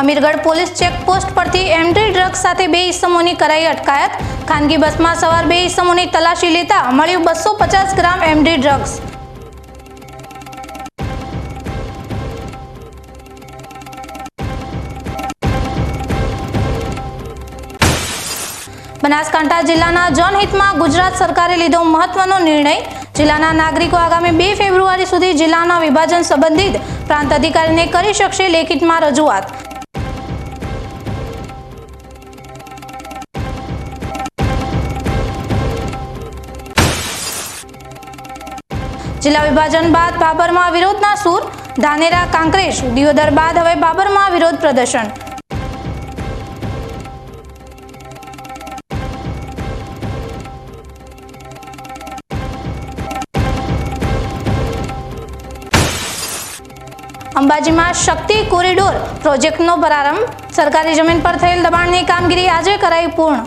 Amirgadh police checkpost પરથી MD drugs સાથે 2 ઈસમોની કરાઈ અટકાયત। ખાનગી બસમાં સવાર 2 ઈસમોની તલાશી લેતા મળ્યું 250 ગ્રામ એમડી ડ્રગ્સ। બનાસકાંઠા જિલ્લાના જનહિતમાં ગુજરાત સરકારે લીધો મહત્વનો નિર્ણય। જિલ્લાના નાગરિકો આગામી 2 ફેબ્રુઆરી સુધી જિલ્લાના વિભાજન સંબંધિત પ્રાંત અધિકારીને કરી શકશે લેખિતમાં રજૂઆત। જિલ્લા વિભાજન બાદ બાબરમાં વિરોધના સૂર। ધાનેરા કાંકરેજ દિયોદર બાદ હવે બાબરમાં વિરોધ પ્રદર્શન। અંબાજીમાં શક્તિ કોરિડોર પ્રોજેક્ટનો પ્રારંભ। સરકારી જમીન પર થયેલ દબાણની કામગીરી આજે કરાઈ પૂર્ણ।